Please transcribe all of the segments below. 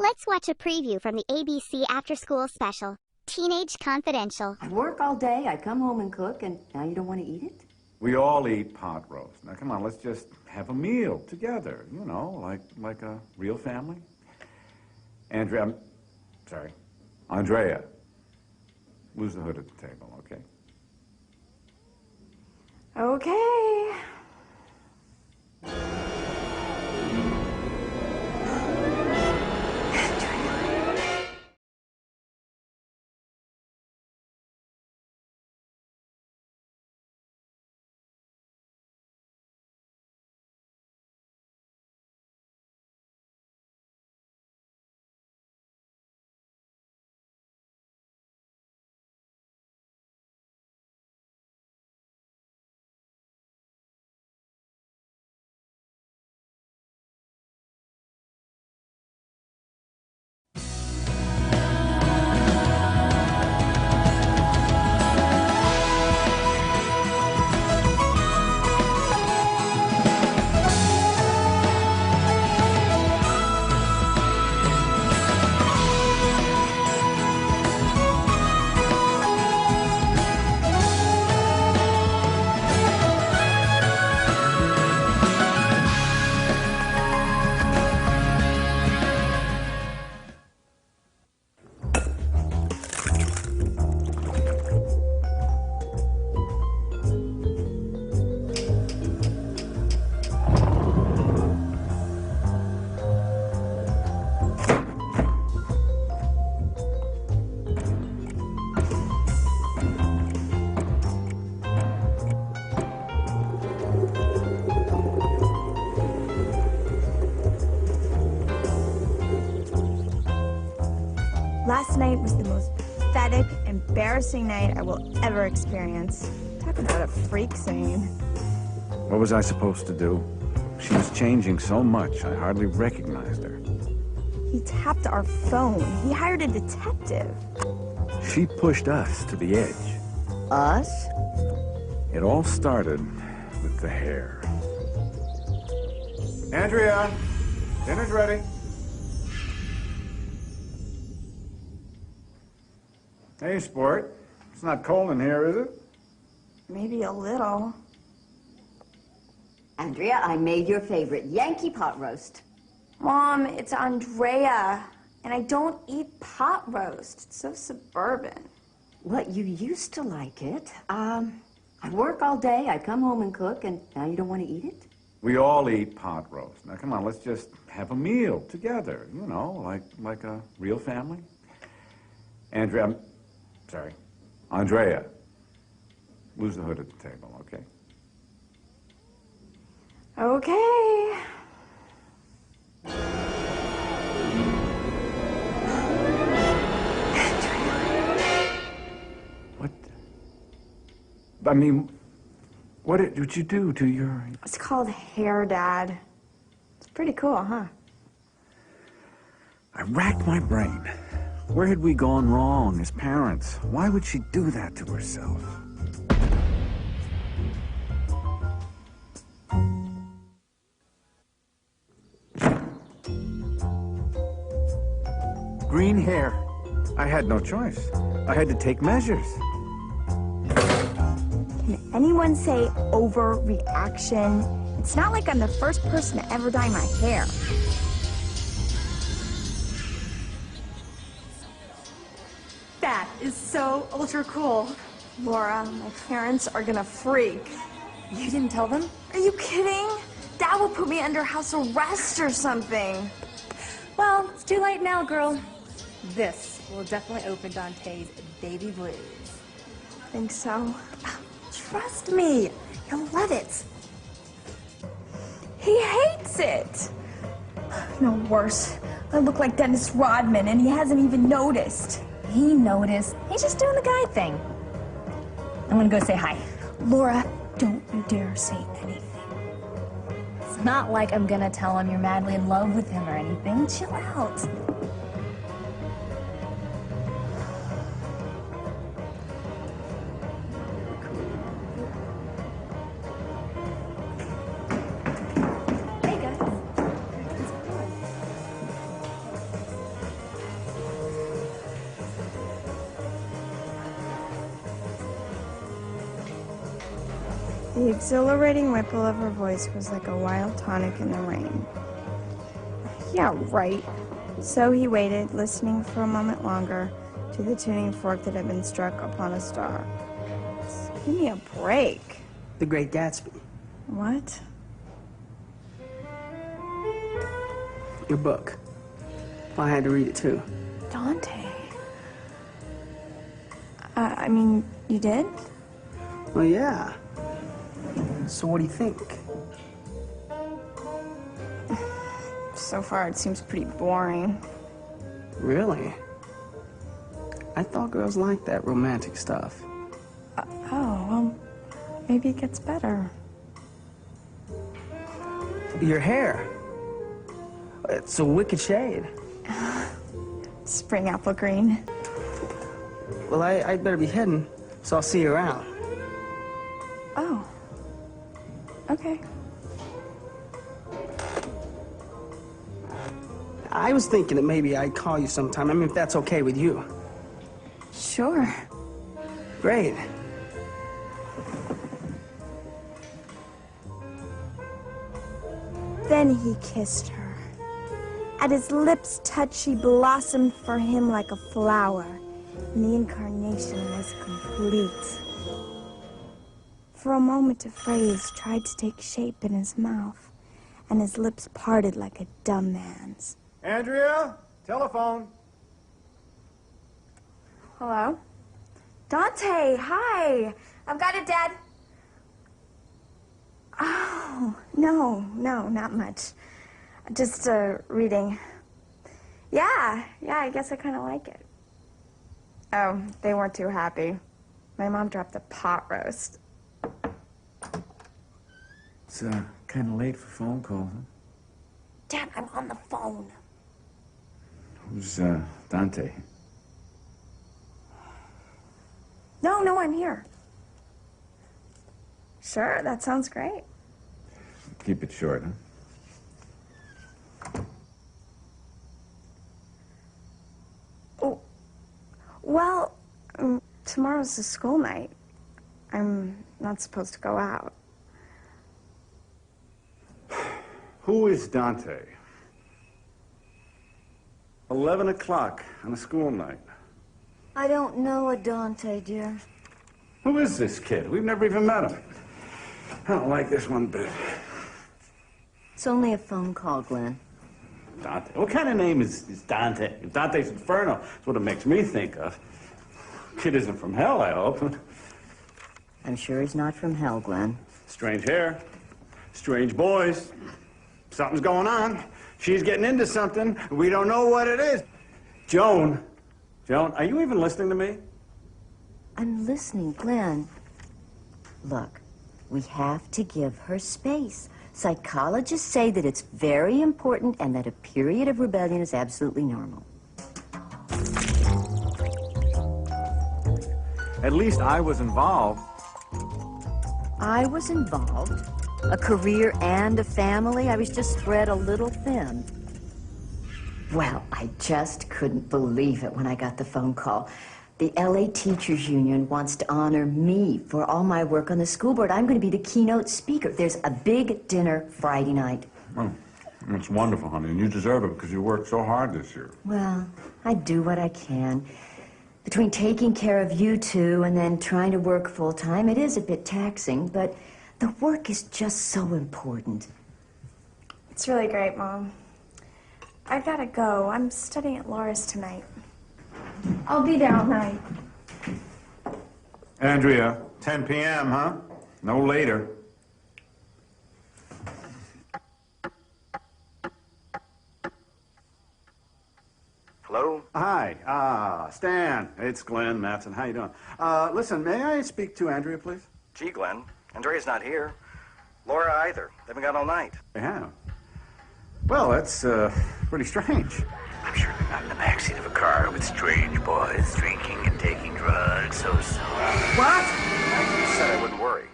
Let's watch a preview from the ABC After-School special, Teenage Confidential. I work all day, I come home and cook, and now you don't want to eat it? We all eat pot roast. Now, come on, let's just have a meal together, you know, like a real family. Andrea, Andrea, lose the hood at the table, okay? Okay. Last night was the most pathetic, embarrassing night I will ever experience. Talk about a freak scene. What was I supposed to do? She was changing so much, I hardly recognized her. He tapped our phone. He hired a detective. She pushed us to the edge. Us? It all started with the hair. Andrea, dinner's ready. Hey, sport. It's not cold in here, is it? Maybe a little. Andrea, I made your favorite Yankee pot roast. Mom, it's Andrea. And I don't eat pot roast. It's so suburban. Well, you used to like it. I work all day, I come home and cook, and now you don't want to eat it? We all eat pot roast. Now, come on, let's just have a meal together, you know, like a real family. Andrea, Andrea, lose the hood at the table, okay? Okay. What? I mean, what did you do to your... It's called hair, Dad. It's pretty cool, huh? I racked my brain. Where had we gone wrong as parents? Why would she do that to herself? Green hair. I had no choice. I had to take measures. Can anyone say overreaction? It's not like I'm the first person to ever dye my hair. That is so ultra cool. Laura, my parents are gonna freak. You didn't tell them? Are you kidding? Dad will put me under house arrest or something. Well, it's too late now, girl. This will definitely open Dante's baby blues. Think so? Trust me, he'll love it. He hates it. No, worse. I look like Dennis Rodman and he hasn't even noticed. He noticed. He's just doing the guy thing. I'm gonna go say hi. Laura, don't you dare say anything. It's not like I'm gonna tell him you're madly in love with him or anything. Chill out. Hey, guys. The exhilarating ripple of her voice was like a wild tonic in the rain. Yeah, right. So he waited, listening for a moment longer to the tuning fork that had been struck upon a star. Give me a break. The Great Gatsby. What? Your book. Well, I had to read it too. Dante. I mean, you did? Well, yeah. So what do you think? So far, it seems pretty boring. Really? I thought girls liked that romantic stuff. Oh, well, maybe it gets better. Your hair. It's a wicked shade. Spring apple green. Well, I'd better be heading, so I'll see you around. Oh. Okay. I was thinking that maybe I'd call you sometime. I mean, if that's okay with you. Sure. Great. Then he kissed her. At his lips' touch, she blossomed for him like a flower, and the incarnation was complete. For a moment, a phrase tried to take shape in his mouth, and his lips parted like a dumb man's. Andrea, telephone. Hello? Dante, hi! I've got it, Dad. Oh, no, not much. Just, reading. Yeah, I guess I kind of like it. Oh, they weren't too happy. My mom dropped a pot roast. It's, kind of late for phone calls, huh? Dad, I'm on the phone. Who's, Dante? No, I'm here. Sure, that sounds great. Keep it short, huh? Oh, well, tomorrow's the school night. I'm not supposed to go out. Who is Dante? 11 o'clock on a school night. I don't know a Dante, dear. Who is this kid? We've never even met him. I don't like this one bit. It's only a phone call, Glenn. Dante? What kind of name is Dante? Dante's Inferno. That's what it makes me think of. Kid isn't from hell, I hope. I'm sure he's not from hell, Glenn. Strange hair. Strange boys. Something's going on. She's getting into something. We don't know what it is. Joan, are you even listening to me? I'm listening, Glenn. Look, we have to give her space. Psychologists say that it's very important and that a period of rebellion is absolutely normal. At least I was involved. I was involved. A career and a family. I was just spread a little thin. Well, I just couldn't believe it when I got the phone call. The LA Teachers Union wants to honor me for all my work on the school board. I'm going to be the keynote speaker. There's a big dinner Friday night. Oh, that's wonderful, honey, and you deserve it because you worked so hard this year. Well, I do what I can. Between taking care of you two and then trying to work full-time, it is a bit taxing, but the work is just so important. It's really great, Mom. I gotta go. I'm studying at Laura's tonight. I'll be there all night. Andrea, 10 p.m., huh? No later. Hello? Hi, Stan. It's Glenn Mattson. How you doing? Listen, may I speak to Andrea, please? Gee, Glenn, Andrea's not here. Laura either. They haven't got all night. They have. Well, that's, pretty strange. I'm sure they're not in the backseat of a car with strange boys drinking and taking drugs so soon. What? I just said I wouldn't worry.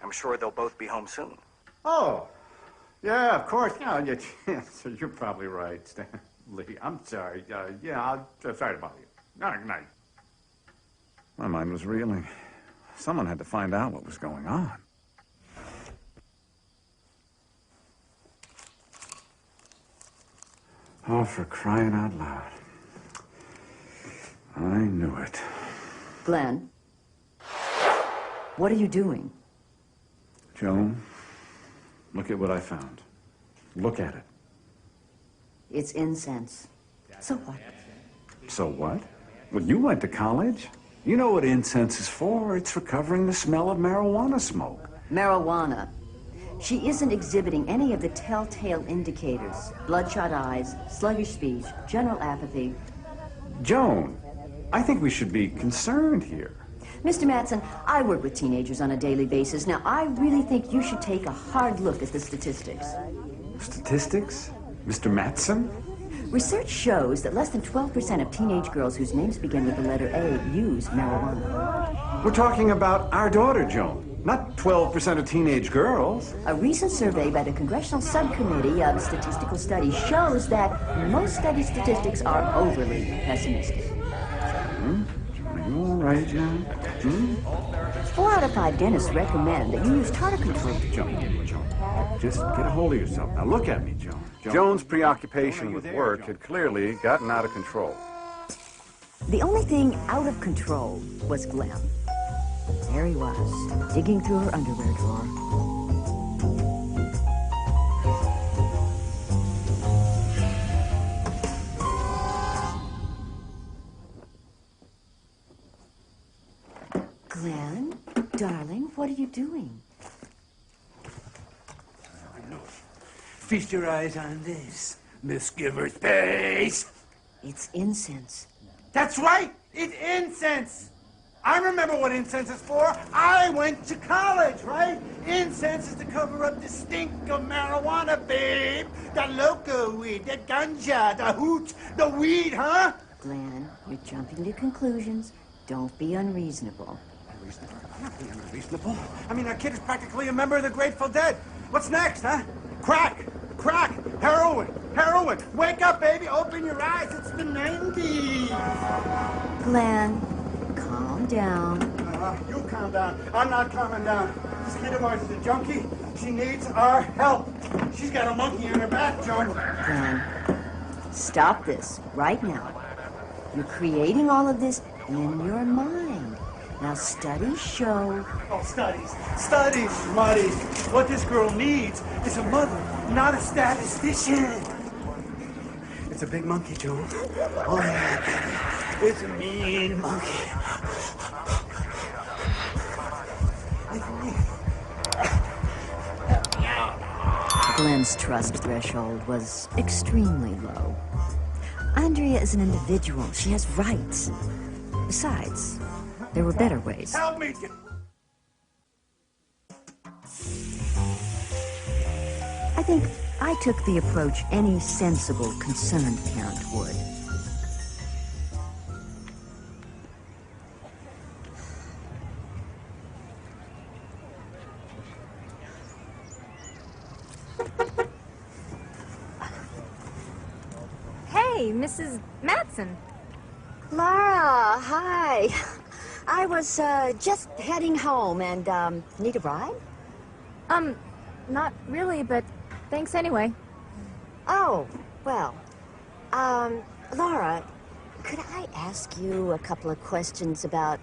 I'm sure they'll both be home soon. Oh, yeah, of course. Yeah, so you're probably right, Stanley. I'm sorry. I'm sorry to bother you. Good night. My mind was reeling. Someone had to find out what was going on. Oh, for crying out loud. I knew it. Glenn, what are you doing? Joan, look at what I found. Look at it. It's incense. So what? So what? Well, you went to college. You know what incense is for. It's for covering the smell of marijuana smoke. Marijuana. She isn't exhibiting any of the telltale indicators. Bloodshot eyes, sluggish speech, general apathy. Joan, I think we should be concerned here. Mr. Matson, I work with teenagers on a daily basis. Now, I really think you should take a hard look at the statistics. Statistics? Mr. Matson? Research shows that less than 12% of teenage girls whose names begin with the letter A use marijuana. We're talking about our daughter, Joan. Not 12% of teenage girls. A recent survey by the Congressional Subcommittee of Statistical Studies shows that most study statistics are overly pessimistic. Are you all right, John? 4 out of 5 dentists recommend that you use tartar control. Joan, just get a hold of yourself. Now look at me, Joan. Joan's preoccupation with work had clearly gotten out of control. The only thing out of control was Glenn. There he was, digging through her underwear drawer. Glenn, darling, what are you doing? Feast your eyes on this, Miss Giver Space. It's incense. That's right! It's incense! I remember what incense is for. I went to college, right? Incense is to cover up the stink of marijuana, babe. The loco weed, the ganja, the hoot, the weed, huh? Glenn, you're jumping to conclusions. Don't be unreasonable. Unreasonable? I'm not being unreasonable. I mean, that kid is practically a member of the Grateful Dead. What's next, huh? Crack! Crack! Heroin! Heroin! Wake up, baby! Open your eyes! It's the 90s! Glenn, calm down. You calm down. I'm not calming down. This kid of ours is a junkie. She needs our help. She's got a monkey on her back, John. Glenn, stop this right now. You're creating all of this in your mind. Now, studies show... Oh, studies. Studies, Marty. What this girl needs is a mother, not a statistician. It's a big monkey, Joan. Oh, yeah. It's a mean monkey. Glenn's trust threshold was extremely low. Andrea is an individual. She has rights. Besides, there were better ways. Help me! I think I took the approach any sensible, concerned parent would. Hey, Mrs. Matson. Laura, hi. I was just heading home and need a ride? Not really, but thanks anyway. Oh, well, Laura, could I ask you a couple of questions about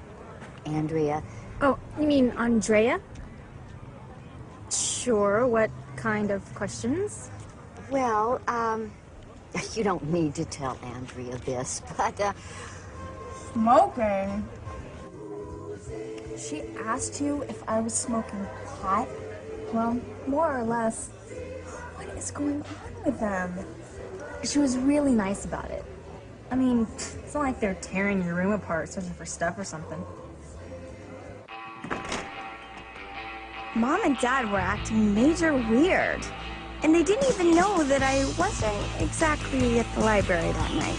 Andrea? Oh, you mean Andrea? Sure, what kind of questions? Well, you don't need to tell Andrea this, but, Smoking? She asked you if I was smoking pot? Well, more or less. What is going on with them? She was really nice about it. I mean, it's not like they're tearing your room apart searching for stuff or something. Mom and Dad were acting major weird. And they didn't even know that I wasn't exactly at the library that night.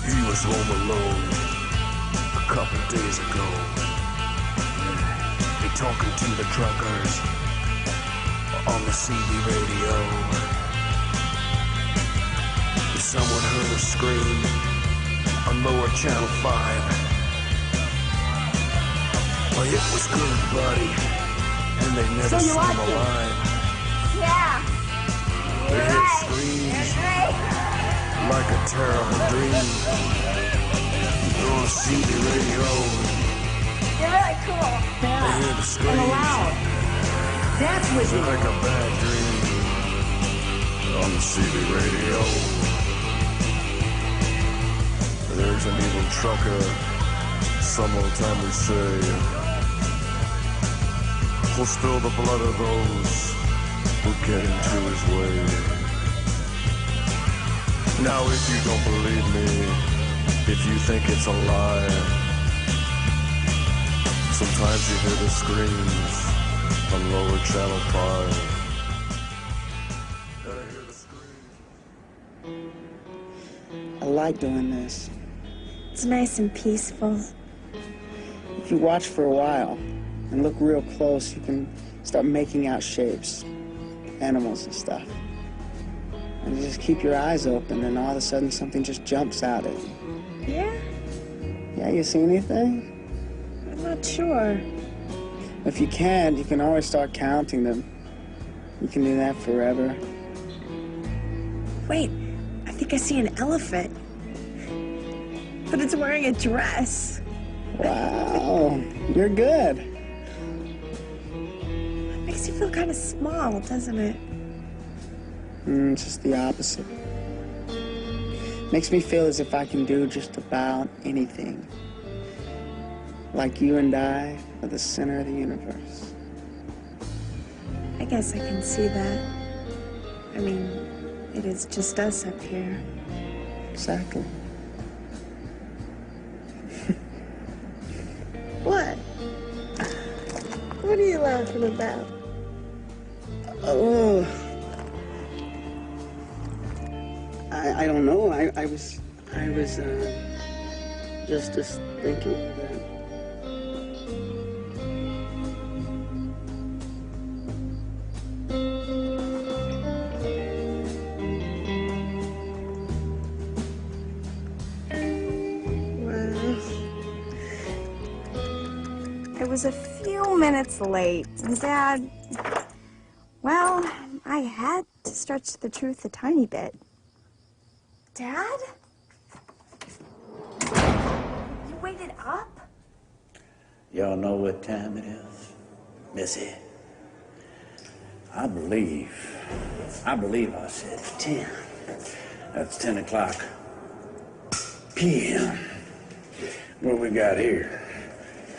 He was home alone a couple days ago. They talking to the truckers on the CB radio. Someone heard her scream on lower channel 5. Well, it was good, buddy. And they never So you saw him liked it? alive. Yeah. They hear screams like a terrible dream. They're on CB radio. You're really cool. They hear the screams. And loud. That's They're wicked. like a bad dream on the CB radio. There's an evil trucker, some old time we say, who'll spill the blood of those who get into his way. Now if you don't believe me, if you think it's a lie, sometimes you hear the screams on lower channel 5. I like doing this. It's nice and peaceful. If you watch for a while and look real close, you can start making out shapes, animals and stuff. And you just keep your eyes open, and all of a sudden something just jumps out at you. Yeah? Yeah, you see anything? I'm not sure. If you can't, you can always start counting them. You can do that forever. Wait, I think I see an elephant. But it's wearing a dress. Wow, you're good. It makes you feel kind of small, doesn't it? It's just the opposite. Makes me feel as if I can do just about anything. Like you and I are the center of the universe. I guess I can see that. I mean, it is just us up here. Exactly. What? What are you laughing about? Oh. I don't know. I was just thinking that. I was a few minutes late, and Dad, well, I had to stretch the truth a tiny bit. Dad? You waited up? Y'all know what time it is? Missy. I believe I said 10. That's 10 o'clock p.m. What we got here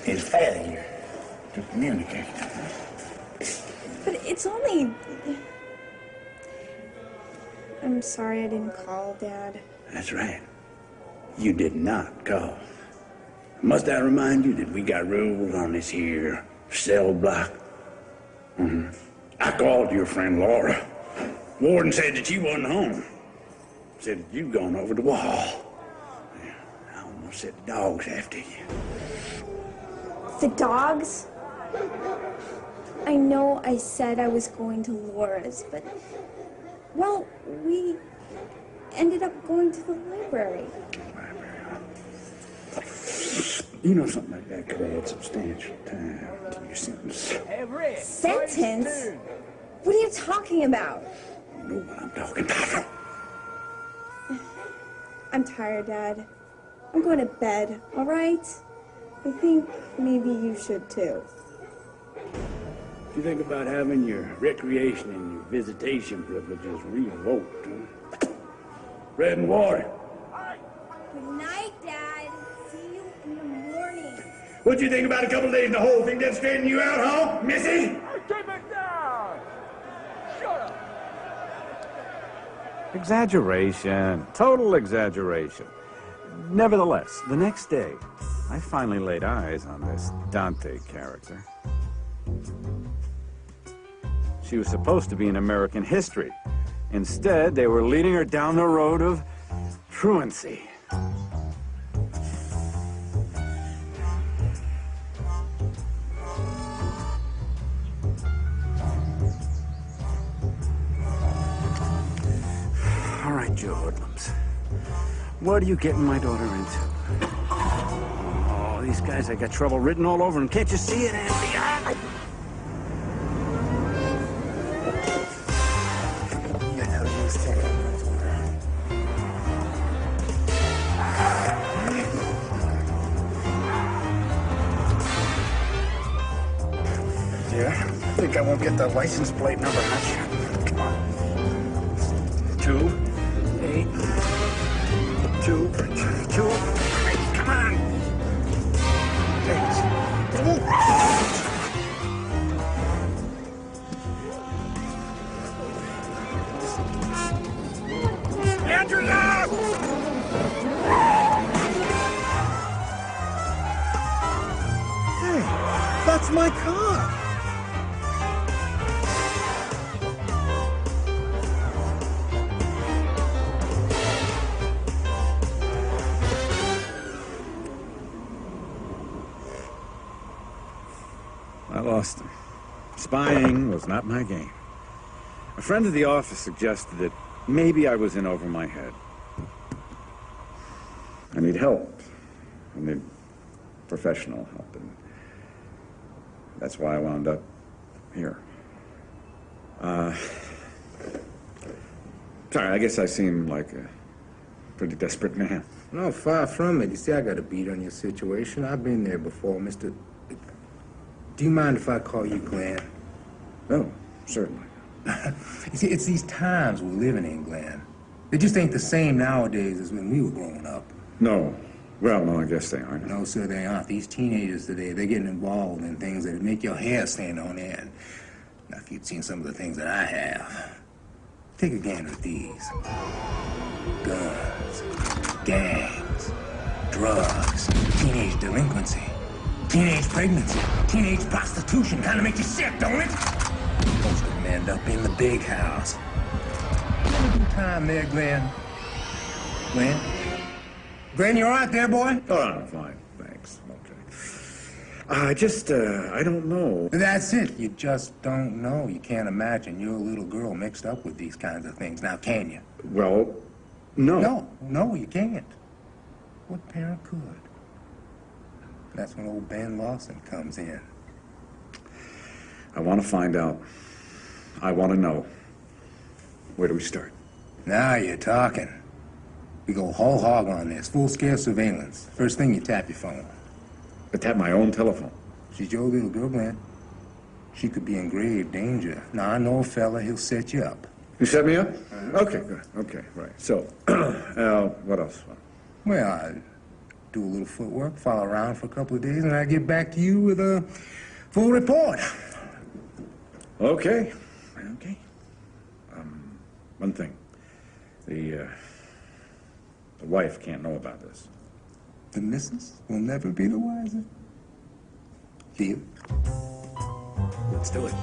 is failure to communicate. But it's only... I'm sorry I didn't call, Dad. That's right. You did not call. Must I remind you that we got rules on this here cell block? I called your friend Laura. Warden said that you wasn't home. Said that you'd gone over the wall. I almost said the dogs after you. The dogs? I know I said I was going to Laura's, but... Well, we ended up going to the library. You know, something like that could add substantial time to your sentence. Sentence? What are you talking about? You know what I'm talking about. I'm tired, Dad. I'm going to bed, all right? I think maybe you should, too. What you think about having your recreation and your visitation privileges revoked? Huh? Bread and water. Good night, Dad. See you in the morning. What you think about a couple of days in the hole? Think that's straighten you out, huh, Missy? Keep it down! Shut up! Exaggeration. Total exaggeration. Nevertheless, the next day, I finally laid eyes on this Dante character. She was supposed to be in American history. Instead, they were leading her down the road of truancy. All right, you hoodlums. What are you getting my daughter into? Oh, these guys, I got trouble written all over them. Can't you see it, Anthony? think I won't get the license plate number, Hutch? Come on. 2, 8, 2, 2, 8, come on! 8. Andrea! Hey, that's my car. I lost him. Spying was not my game. A friend of the office suggested that maybe I was in over my head. I need help. I need professional help, and that's why I wound up here. Sorry, I guess I seem like a pretty desperate man. No, far from it. You see, I got a beat on your situation. I've been there before, Mr. Do you mind if I call you Glenn? No, certainly. You see, it's these times we're living in, Glenn. They just ain't the same nowadays as when we were growing up. No. Well, no, I guess they aren't. No, sir, they aren't. These teenagers today, they're getting involved in things that make your hair stand on end. Now, if you'd seen some of the things that I have, take a gander at these. Guns, gangs, drugs, teenage delinquency, teenage pregnancy, teenage prostitution. Kind of makes you sick, don't it? Most of them end up in the big house. You have a good time there, Glenn? Glenn? Glenn, you all right there, boy? Oh, I'm fine, thanks. Okay. I don't know. That's it. You just don't know. You can't imagine your little girl mixed up with these kinds of things. Now, can you? Well, no. No, you can't. What parent could? That's when old Ben Lawson comes in. I want to find out. I want to know. Where do we start? Now you're talking. We go whole hog on this. Full-scale surveillance. First thing, you tap your phone. I tap my own telephone. She's your little girl, Glenn. She could be in grave danger. Now, I know a fella, he'll set you up. You set me up? Okay, good. Okay, right. So, what else? Well, I do a little footwork, follow around for a couple of days, and I get back to you with a full report. Okay. Okay. One thing. The wife can't know about this. The missus will never be the wiser. Deal? Let's do it.